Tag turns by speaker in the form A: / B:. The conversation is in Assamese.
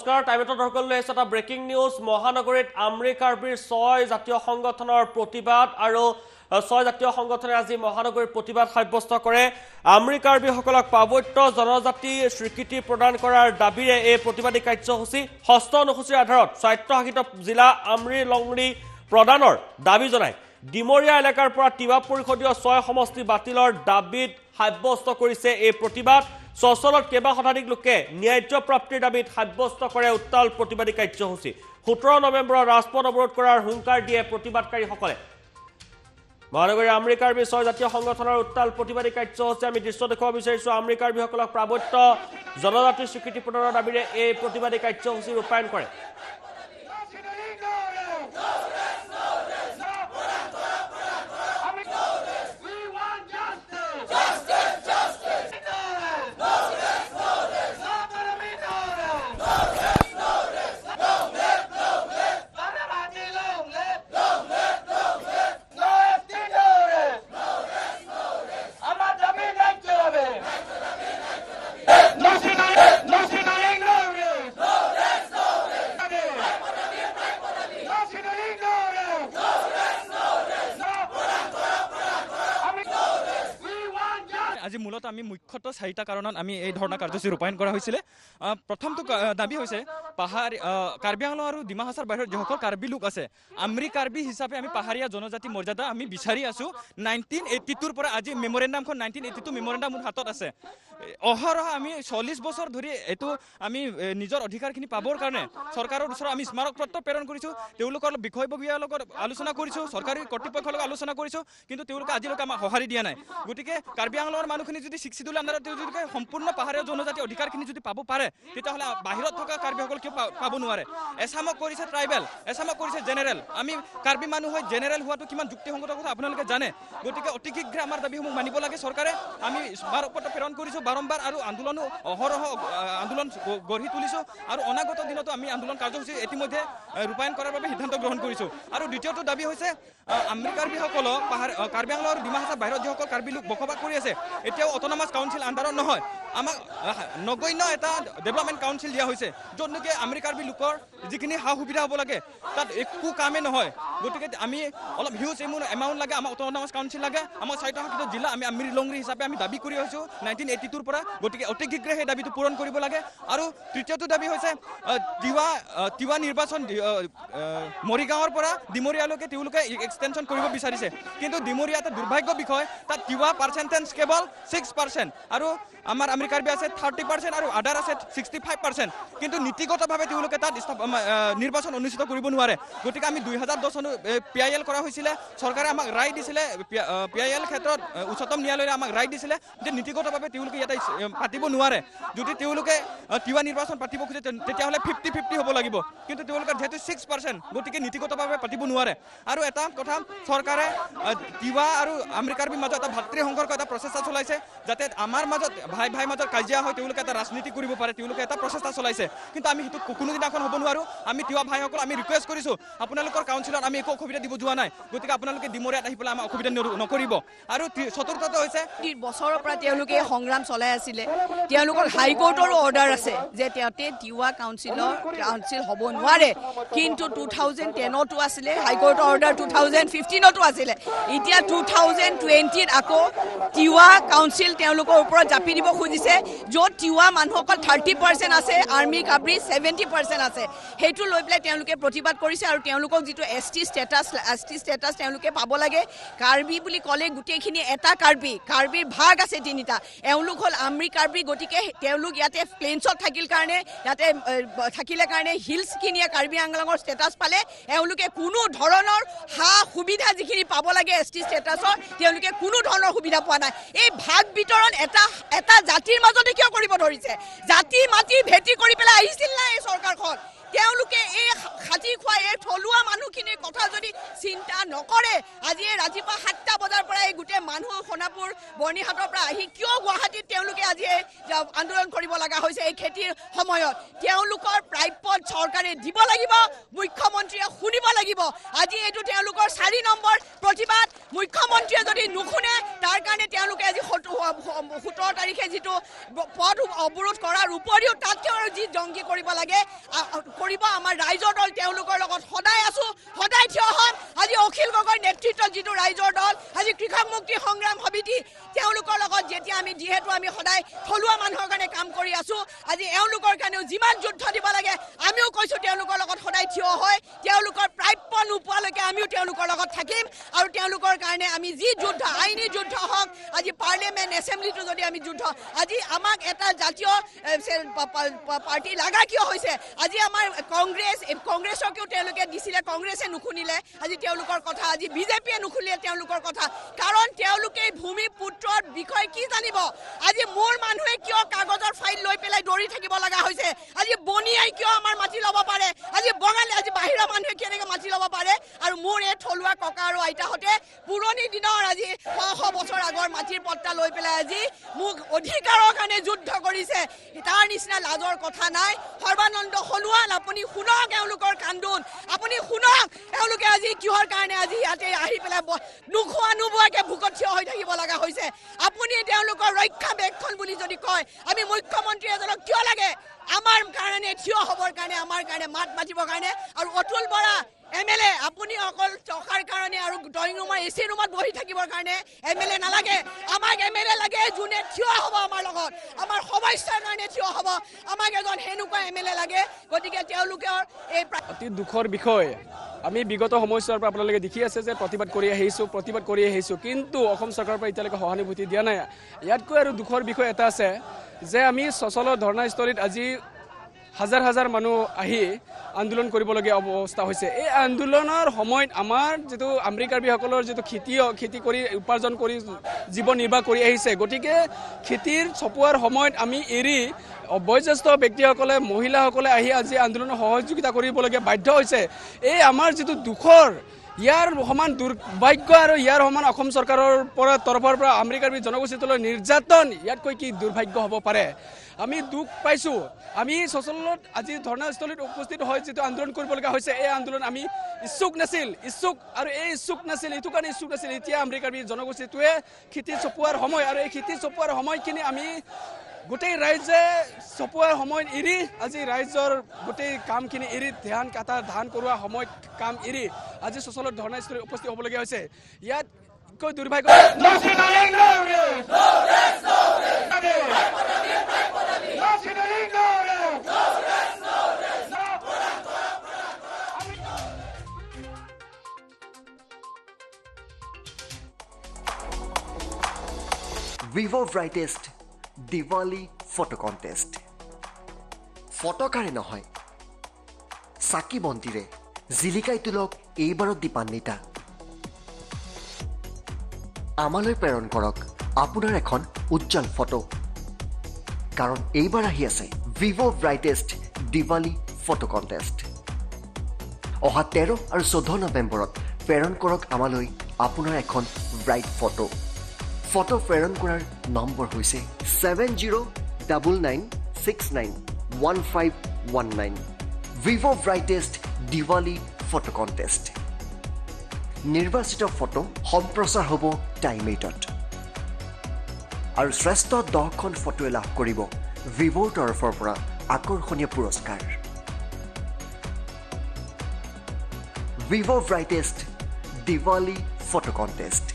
A: নমস্কাৰ টাইমটো দৰকলৈ এটা ব্ৰেকিং নিউজ মহানগৰীত আমৰি কাৰ্বিৰ 6 জাতীয় সংগঠনৰ প্ৰতিবাদ আৰু 6 জাতীয় সংগঠনে আজি মহানগৰীত প্ৰতিবাদ সাব্যস্ত কৰে আমৰি কাৰ্বিসকলক পাবত্য জনজাতি স্বীকৃতি প্ৰদান কৰাৰ দাবীৰে এই প্ৰতিবাদী কাৰ্যসূচী ষষ্ঠ অনুসূচীৰ আধাৰত স্বায়ত্তশাসিত জিলা আমৰি লংৰি প্ৰদানৰ দাবী জনায় ডিমৰীয়া এলেকাৰ পৰা তিৱা পৰিষদীয় 6 সমষ্টি বাতিলৰ দাবীত সাব্যস্ত কৰিছে এই প্ৰতিবাদ সচলত কেবা শতাধিক লোকে ন্যায্য প্ৰাপ্তিৰ দাবীত সাব্যস্ত কৰে উত্তাল প্ৰতিবাদী কাৰ্যসূচী 17 নৱেম্বৰত ৰাজপথ অৱৰোধ কৰাৰ হুংকাৰ দিয়ে প্ৰতিবাদকাৰীসকলে মহানগৰীৰ আমৰি কাৰ্বি 6 জাতীয় সংগঠনৰ উত্তাল প্ৰতিবাদী কাৰ্যসূচী আমি দৃশ্য দেখুৱাব বিচাৰিছো আমৰি কাৰ্বিসকলক প্ৰাবত্য জনজাতি স্বীকৃতি প্ৰদানৰ দাবীৰে এই প্ৰতিবাদী কাৰ্যসূচী ৰূপায়ণ কৰে
B: আজি মূলত আমি মুখ্যত 4টা কাৰণত আমি এই ধৰণৰ কাৰ্যসূচী ৰূপায়ণ কৰা হৈছিল প্ৰথমটো দাবী হৈছে পাহাৰ কাৰ্বি আংলং আৰু ডিমা হাছাৰ বাহিৰত যিসকল কাৰ্বি লোক আছে আমৰি কাৰ্বি হিচাপে আমি পাহাৰীয়া জনজাতি মৰ্যাদা আমি বিচাৰি আছো 1982 পৰা আজি মেমৰেণ্ডামখন 1982 মেমৰেণ্ডাম মোৰ হাতত আছে অহৰহ আমি 40 বছৰ ধৰি এটো আমি নিজৰ অধিকাৰখিনি পাবৰ কাৰণে চৰকাৰৰ ওচৰত আমি স্মাৰক পত্ৰ প্ৰেৰণ কৰিছো তেওঁলোকৰ বিষয়ববীয়াৰ লগত আলোচনা কৰিছো চৰকাৰী কৰ্তৃপক্ষৰ লগত আলোচনা কৰিছো কিন্তু তেওঁলোকে আজিলৈকে আমাক সঁহাৰি দিয়া নাই গতিকে কাৰ্বি আংলঙৰ মানুহখিনি যদি 62 আণ্ডাৰত যদি সম্পূৰ্ণ পাহাৰীয়া জনজাতি অধিকাৰখিনি যদি পাব পাৰে তেতিয়াহ'লে বাহিৰত থকা কাৰ্বিসকল কিয় পাব নোৱাৰে এছামক কৰিছে ট্ৰাইবেল এছামক কৰিছে জেনেৰেল আমি কাৰ্বি মানুহ হৈ জেনেৰেল হোৱাটো কিমান যুক্তিসংগত কথা আপোনালোকে জানে গতিকে অতি শীঘ্ৰে আমাৰ দাবীসমূহ মানিব লাগে চৰকাৰে আমি স্মাৰক পত্ৰ প্ৰেৰণ কৰিছো বাৰম্বাৰ আৰু আন্দোলন অহৰহ আন্দোলন গঢ়ি তুলিছো আৰু অনাগত দিনতো আমি আন্দোলন কাৰ্যসূচী ইতিমধ্যে ৰূপায়ণ কৰাৰ বাবে সিদ্ধান্ত গ্ৰহণ কৰিছো আৰু দ্বিতীয়টো দাবী হৈছে আমৰি কাৰ্বিসকলক কাৰ্বি আংলং আৰু ডিমা হাছাৰ বাহিৰত যিসকল কাৰ্বি লোক বসবাস কৰি আছে এতিয়াও অট'নমাছ কাউন্সিল আণ্ডাৰত নহয় আমাক নগণ্য এটা ডেভেলপমেণ্ট কাউন্সিল দিয়া হৈছে য'ত নেকি আমৰি কাৰ্বি লোকৰ যিখিনি সা সুবিধা হ'ব লাগে তাত একো কামেই নহয় গতিকে আমি অলপ হিউজ এমাউণ্ট লাগে আমাক অট'নমাছ কাউন্সিল লাগে আমাৰ স্বায়ত্তশাসিত জিলা আমি আমৰি লংৰি হিচাপে আমি দাবী কৰি আহিছোঁ 1982 পৰা গতিকে অতি শীঘ্ৰে সেই দাবীটো পূৰণ কৰিব লাগে আৰু তৃতীয়টো দাবী হৈছে তিৱা নিৰ্বাচন মৰিগাঁৱৰ পৰা ডিমৰীয়ালৈকে তেওঁলোকে এক্সটেনশ্যন কৰিব বিচাৰিছে কিন্তু ডিমৰীয়া এটা দুৰ্ভাগ্য বিষয় তাত তিৱা পাৰ্চেণ্টেজ কেৱল 6% আৰু আমাৰ আমৰি কাৰ্বি আছে 30% আৰু আদাৰ আছে 65% কিন্তু নীতিগতভাৱে তেওঁলোকে তাত নিৰ্বাচন অনুষ্ঠিত কৰিব নোৱাৰে গতিকে আমি 2010 চনত PIL কৰা হৈছিলে চৰকাৰে আমাক ৰায় দিছিলে PIL ক্ষেত্ৰত উচ্চতম ন্যায়ালয়ে আমাক ৰায় দিছিলে যে নীতিগতভাৱে তেওঁলোকে ইয়াতে পাতিব নোৱাৰে যদি তেওঁলোকে তিৱা নিৰ্বাচন পাতিব খোজে তেতিয়াহ'লে 50-50 হ'ব লাগিব কিন্তু তেওঁলোকে যেহেতু 6% গতিকে নীতিগতভাৱে পাতিব নোৱাৰে আৰু এটা কথা চৰকাৰে তিৱা আৰু আমৰি কাৰ্বিৰ মাজত এটা ভাতৃ সংঘৰ্ষৰ এটা প্ৰচেষ্টা চলাইছে যাতে আমাৰ মাজত ভাই মাজত কাজিয়া হয় তেওঁলোকে এটা ৰাজনীতি কৰিব পাৰে তেওঁলোকে এটা প্ৰচেষ্টা চলাইছে কিন্তু আমি সেইটো কোনোদিনাখন হ'ব নোৱাৰো আমি তিৱা ভাইসকল আমি ৰিকুৱেষ্ট কৰিছো আপোনালোকৰ কাউন্সিলত আমি একো অসুবিধা দিব যোৱা নাই গতিকে আপোনালোকে ডিমৰীয়াত আহি পেলাই আমাৰ অসুবিধা নকৰিব আৰু চতুৰ্থটো হৈছে
C: বছৰৰ পৰা তেওঁলোকে সংগ্ৰাম চলাই আছিলে তেওঁলোকৰ হাইকোৰ্টৰো অৰ্ডাৰ আছে যে তেওঁতে তিৱা কাউন্সিল হ'ব নোৱাৰে কিন্তু 2010তো আছিলে হাইকোৰ্টৰ অৰ্ডাৰ 2015তো আছিলে এতিয়া 2020ত আকৌ তিৱা কাউন্সিল তেওঁলোকৰ ওপৰত জাপি দিব খুজিছে য'ত তিৱা মানুহসকল 30% আছে আৰ্মি কাৰ্বি 70% আছে সেইটো লৈ পেলাই তেওঁলোকে প্ৰতিবাদ কৰিছে আৰু তেওঁলোকক যিটো ST ষ্টেটাছ তেওঁলোকে পাব লাগে কাৰ্বি বুলি ক'লে গোটেইখিনি এটা কাৰ্বিৰ ভাগ আছে 3টা এওঁলোক হ'ল আমৰি কাৰ্বি গতিকে তেওঁলোক ইয়াতে প্লেইনছত থাকিলে কাৰণে হিলছখিনিয়ে কাৰ্বি আংলঙৰ ষ্টেটাছ পালে এওঁলোকে কোনো ধৰণৰ সা সুবিধা যিখিনি পাব লাগে ST ষ্টেটাছৰ তেওঁলোকে কোনো ধৰণৰ সুবিধা পোৱা নাই এই ভাগ বিতৰণ এটা জাতিৰ মাজতে কিয় কৰিব ধৰিছে জাতি মাটি ভেটি কৰি পেলাই আহিছিল না এই চৰকাৰখন তেওঁলোকে এই খাজি খোৱা এই থলুৱা মানুহখিনিৰ কথা যদি চিন্তা নকৰে আজি ৰাতিপুৱা 7টা বজাৰ পৰা এই গোটেই মানুহ সোণাপুৰ বৰ্ণিহাটৰ পৰা আহি কিয় গুৱাহাটীত তেওঁলোকে আজি আন্দোলন কৰিব লগা হৈছে এই খেতিৰ সময়ত তেওঁলোকৰ প্ৰাপ্য চৰকাৰে দিব লাগিব মুখ্যমন্ত্ৰীয়ে শুনিব লাগিব আজি এইটো তেওঁলোকৰ 4 নম্বৰ প্ৰতিবাদ মুখ্যমন্ত্ৰীয়ে যদি নুশুনে তাৰ কাৰণে তেওঁলোকে আজি 17 তাৰিখে যিটো পথ অৱৰোধ কৰাৰ উপৰিও তাতকৈ আৰু যি জংগী কৰিব লাগে কৰিব আমাৰ ৰাইজৰ দল তেওঁলোকৰ লগত সদায় আছো সদায় থিয় হ'ম আজি অখিল গগৈৰ নেতৃত্বত যিটো ৰাইজৰ দল আজি কৃষক মুক্তি সংগ্ৰাম সমিতি তেওঁলোকৰ লগত যেতিয়া আমি যিহেতু আমি সদায় থলুৱা মানুহৰ কাৰণে কাম কৰি আছো আজি এওঁলোকৰ কাৰণেও যিমান যুদ্ধ দিব লাগে আমিও কৈছো তেওঁলোকৰ লগত সদায় থিয় হয় তেওঁলোকৰ প্ৰাপ্য নোপোৱালৈকে আমিও তেওঁলোকৰ লগত থাকিম আৰু তেওঁলোকৰ কাৰণে আমি যি যুদ্ধ আইনী যুদ্ধ হওক আজি পাৰ্লিয়ামেণ্ট এছেম্বলিটো যদি আমি যুদ্ধ আজি আমাক এটা জাতীয় পাৰ্টি লাগা কিয় হৈছে আজি আমাৰ কংগ্ৰেছকেও তেওঁলোকে দিছিলে কংগ্ৰেছে নুশুনিলে আজি তেওঁলোকৰ কথা আজি বিজেপিয়ে নুশুনিলে তেওঁলোকৰ কথা কাৰণ তেওঁলোকে ভূমিপুত্ৰৰ বিষয়ে কি জানিব আজি মোৰ মানুহে কিয় কাগজৰ ফাইল লৈ পেলাই দৌৰি থাকিব লগা হৈছে আজি বনিয়াই কিয় আমাৰ মাটি ল'ব পাৰে আজি বঙালী আজি বাহিৰৰ মানুহে কেনেকৈ মাটি ল'ব পাৰে আৰু মোৰ এই থলুৱা ককা আৰু আইতাহঁতে পুৰণি দিনৰ আজি 100 বছৰ আগৰ মাটিৰ পট্টা লৈ পেলাই আজি মোক অধিকাৰৰ কাৰণে যুদ্ধ কৰিছে তাৰ নিচিনা লাজৰ কথা নাই সৰ্বানন্দ সোণোৱাল আপুনি শুনক এওঁলোকৰ কান্দোন আপুনি শুনক এওঁলোকে আজি কিহৰ কাৰণে আজি ইয়াতে আহি পেলাই নোখোৱা নোবোৱাকৈ ভোকত থিয় হৈ থাকিব লগা হৈছে আপুনি তেওঁলোকৰ ৰক্ষাবেক্ষণ বুলি যদি কয় আমি মুখ্যমন্ত্ৰী এজনক কিয় লাগে আমাৰ কাৰণে থিয় হ'বৰ কাৰণে আমাৰ কাৰণে মাত মাতিবৰ কাৰণে আৰু অতুল বৰা MLA আপুনি অকল টকাৰ কাৰণে আৰু ড্ৰয়িং ৰুমৰ AC ৰুমত বহি থাকিবৰ কাৰণে MLA নালাগে আমাক MLA লাগে যোনে থিয় হ'ব আমাৰ লগত আমাৰ সমস্যাৰ কাৰণে থিয় হ'ব আমাক এজন হেনুকা MLA লাগে গতিকে তেওঁলোকৰ এই
D: অতি দুখৰ বিষয় আমি বিগত সময়ছোৱাৰ পৰা আপোনালোকে দেখি আছে যে প্ৰতিবাদ কৰি আহিছোঁ কিন্তু অসম চৰকাৰৰ পৰা এতিয়ালৈকে সহানুভূতি দিয়া নাই ইয়াতকৈ আৰু দুখৰ বিষয় এটা আছে যে আমি সচলৰ ধৰ্ণাস্থলীত আজি হাজাৰ হাজাৰ মানুহ আহি আন্দোলন কৰিবলগীয়া অৱস্থা হৈছে এই আন্দোলনৰ সময়ত আমাৰ যেটো আমেৰিকাৰবিসকলৰ যেটো খেতি কৰি উপাৰ্জন কৰি জীৱন নিৰ্বাহ কৰি আহিছে গতিকে খেতিৰ চপোৱাৰ সময়ত আমি এৰি বয়োজ্যেষ্ঠ ব্যক্তিসকলে মহিলাসকলে আহি আজি আন্দোলনৰ সহযোগিতা কৰিবলগীয়া বাধ্য হৈছে এই আমাৰ যেটো দুখৰ ইয়াৰ সমান দুৰ্ভাগ্য আৰু ইয়াৰ সমান অসম চৰকাৰৰ তৰফৰ পৰা আমেৰিকাৰ জনগোষ্ঠীটোলৈ নিৰ্যাতন ইয়াতকৈ কি দুৰ্ভাগ্য হ'ব পাৰে আমি দুখ পাইছোঁ আমি সচলত আজি ধৰ্ণাস্থলীত উপস্থিত হৈ যেটো আন্দোলন কৰিবলগীয়া হৈছে এই আন্দোলন আমি ইচ্ছুক নাছিল এইটো কাৰণে ইচ্ছুক নাছিল এতিয়া আমেৰিকাৰ জনগোষ্ঠীটোৱে খেতি চপোৱাৰ সময় আৰু এই খেতি চপোৱাৰ সময়খিনি আমি গোটেই ৰাইজে চপোৱাৰ সময়ত এৰি আজি ৰাইজৰ গোটেই কামখিনি এৰি ধান কৰোৱা সময় কাম এৰি আজি সচলত ধৰ্ণাস্থলীত উপস্থিত হ'বলগীয়া হৈছে ইয়াত কৈ দুৰ্ভাগ্য
E: Vivo brightest Diwali photo contest. ফটোকাৰে নহয় চাকি বন্তিৰে জিলিকাই তুলক এইবাৰৰ দীপান্বিতা আমালৈ প্ৰেৰণ কৰক আপোনাৰ এখন উজ্জ্বল ফটো কাৰণ এইবাৰ আহি আছে Vivo brightest Diwali photo contest অহা 13 আৰু 14 নৱেম্বৰত প্ৰেৰণ কৰক আমালৈ আপোনাৰ এখন ব্ৰাইট ফটো ফটো প্ৰেৰণ কৰাৰ নম্বৰ হৈছে 7099691519 Vivo brightest Diwali photo contest নিৰ্বাচিত ফটো সম্প্ৰচাৰ হ'ব টাইম 8ত আৰু শ্ৰেষ্ঠ 10খন ফটো লাভ কৰিব Vivo তৰফৰ পৰা আকৰ্ষণীয় পুৰস্কাৰ Vivo brightest Diwali photo contest